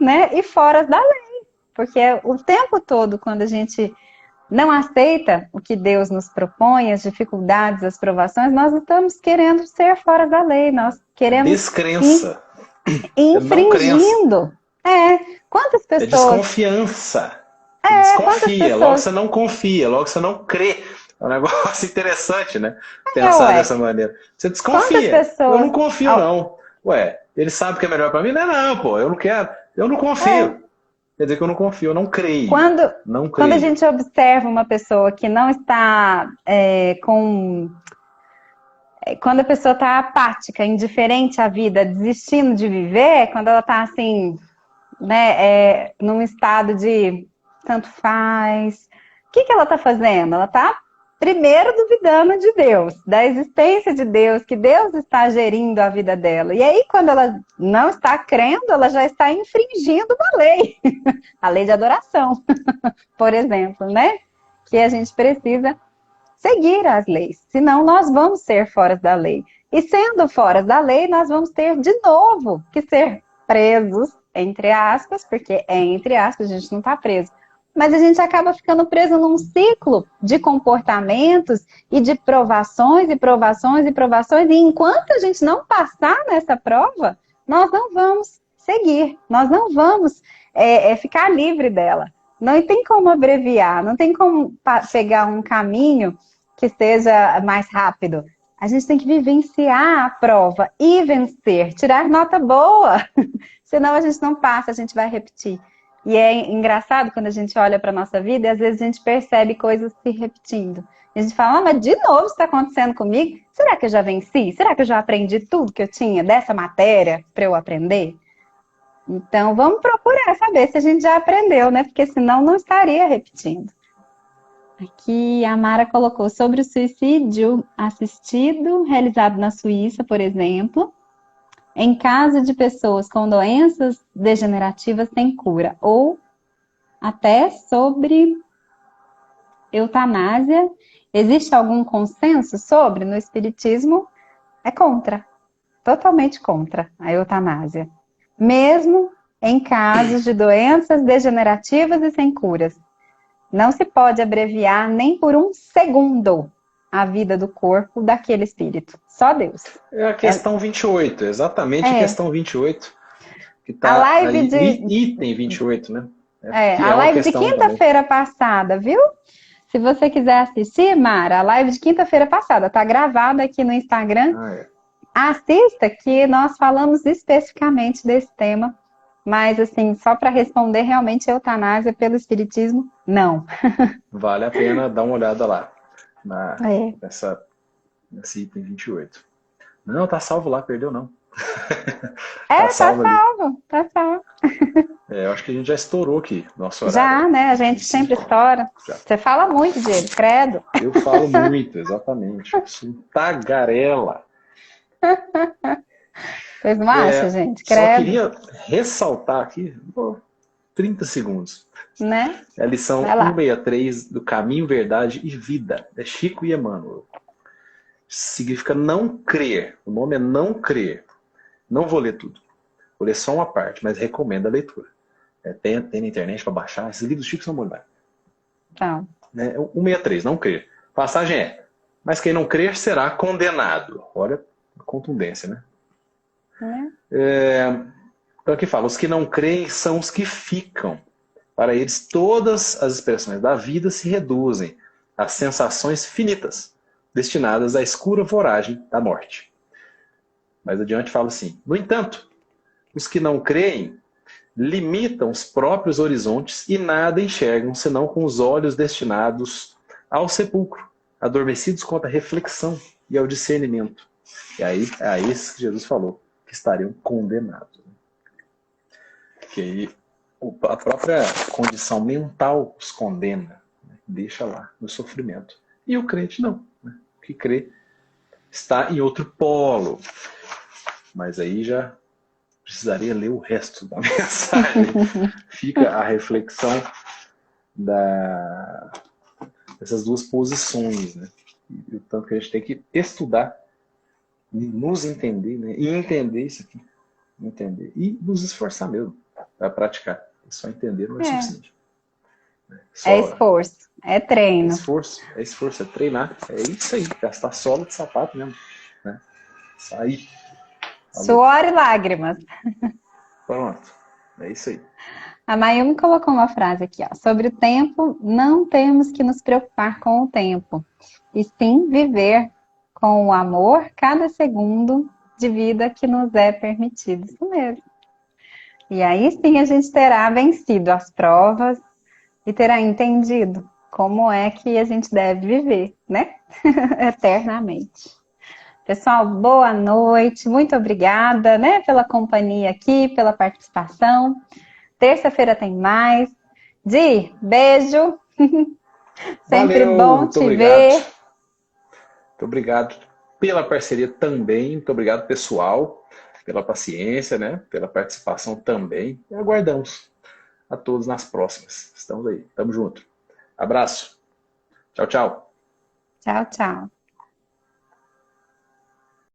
né, e fora da lei. Porque o tempo todo, quando a gente não aceita o que Deus nos propõe, as dificuldades, as provações, nós estamos querendo ser fora da lei, nós É queremos descrença. É não crença. infringindo. Quantas É pessoas... desconfiança. Você quantas desconfia. Logo pessoas... você não confia. Logo você não crê. É um negócio interessante, né? Pensar ué, dessa maneira. Você quantas desconfia. Eu pessoas... não confio, não. Ué, ele sabe o que é melhor pra mim? Não, não, pô. Eu não quero. Eu não É, confio. Quer dizer que eu não confio, eu não creio. Quando, Não quando a creio. gente observa uma pessoa que não está com... Quando a pessoa está apática, indiferente à vida, desistindo de viver, quando ela está assim, né, num estado de tanto faz, o que que ela está fazendo? Ela está primeiro duvidando de Deus, da existência de Deus, que Deus está gerindo a vida dela. E aí, quando ela não está crendo, ela já está infringindo uma lei, a lei de adoração, por exemplo, né? Que a gente precisa seguir as leis, senão nós vamos ser fora da lei. E sendo fora da lei, nós vamos ter de novo que ser presos, entre aspas, porque é entre aspas, a gente não está preso. Mas a gente acaba ficando preso num ciclo de comportamentos e de provações e provações e provações. E enquanto a gente não passar nessa prova, nós não vamos seguir, nós não vamos ficar livre dela. Não tem como abreviar, não tem como pegar um caminho que seja mais rápido. A gente tem que vivenciar a prova e vencer, tirar nota boa. Senão a gente não passa, a gente vai repetir. E é engraçado quando a gente olha para a nossa vida e às vezes a gente percebe coisas se repetindo. E a gente fala, mas de novo isso está acontecendo comigo? Será que eu já venci? Será que eu já aprendi tudo que eu tinha dessa matéria para eu aprender? Então vamos procurar saber se a gente já aprendeu, né? Porque senão não estaria repetindo. Aqui a Mara colocou sobre o suicídio assistido, realizado na Suíça, por exemplo, em caso de pessoas com doenças degenerativas sem cura, ou até sobre eutanásia. Existe algum consenso sobre? No Espiritismo é contra, totalmente contra a eutanásia, mesmo em casos de doenças degenerativas e sem curas. Não se pode abreviar nem por um segundo a vida do corpo daquele espírito. Só Deus. É a questão 28, exatamente a questão 28, que A está live aí, de... item 28, né? a uma live de questão também. quinta-feira passada, viu? Se você quiser assistir, Mara, a live de quinta-feira passada tá gravada aqui no Instagram. Assista, que nós falamos especificamente desse tema. Mas, assim, só para responder, realmente, eutanásia pelo Espiritismo, não. Vale a pena dar uma olhada lá, nesse item 28. Não, tá salvo lá, perdeu não. Tá salvo. Eu acho que a gente já estourou aqui, nosso horário. Já, né? A gente sempre estoura. Já. Você fala muito, Diego, credo. Eu falo muito, exatamente. Eu sou um tagarela. Vocês não acham, gente? Credo. Só queria ressaltar aqui, 30 segundos. Né? É a lição 163 do Caminho, Verdade e Vida. É Chico e Emmanuel. Significa não crer. O nome é não crer. Não vou ler tudo. Vou ler só uma parte, mas recomendo a leitura. Tem na internet para baixar. Esses livros chiques são bons. Então. 163, não crer. Passagem é: mas quem não crer será condenado. Olha a contundência, né? Então aqui fala: os que não creem são os que ficam. Para eles, todas as expressões da vida se reduzem às sensações finitas, destinadas à escura voragem da morte. Mais adiante fala assim: no entanto, os que não creem limitam os próprios horizontes e nada enxergam senão com os olhos destinados ao sepulcro, adormecidos quanto à reflexão e ao discernimento. E aí é isso que Jesus falou, que estariam condenados. Que aí a própria condição mental os condena, né? Deixa lá no sofrimento. E o crente não. Né? O que crê está em outro polo. Mas aí já precisaria ler o resto da mensagem. Fica a reflexão dessas duas posições, né? E o tanto que a gente tem que estudar, nos entender, né? E entender isso aqui. Entender. E nos esforçar mesmo para praticar. Só entender não é suficiente. É esforço, é treino. É esforço, é treinar. É isso aí, gastar sola de sapato mesmo. Né? Sair. Suor e lágrimas. Pronto, é isso aí. A Mayumi colocou uma frase aqui, ó. Sobre o tempo, não temos que nos preocupar com o tempo, e sim viver com o amor cada segundo de vida que nos é permitido. Isso mesmo. E aí sim a gente terá vencido as provas e terá entendido como é que a gente deve viver, né? Eternamente. Pessoal, boa noite, muito obrigada, né, pela companhia aqui, pela participação. Terça-feira tem mais. Di, beijo. Sempre Valeu, bom muito te obrigado. ver. Muito obrigado pela parceria também. Muito obrigado, pessoal, pela paciência, né? Pela participação também. E aguardamos a todos nas próximas. Estamos aí. Tamo junto. Abraço. Tchau, tchau. Tchau, tchau.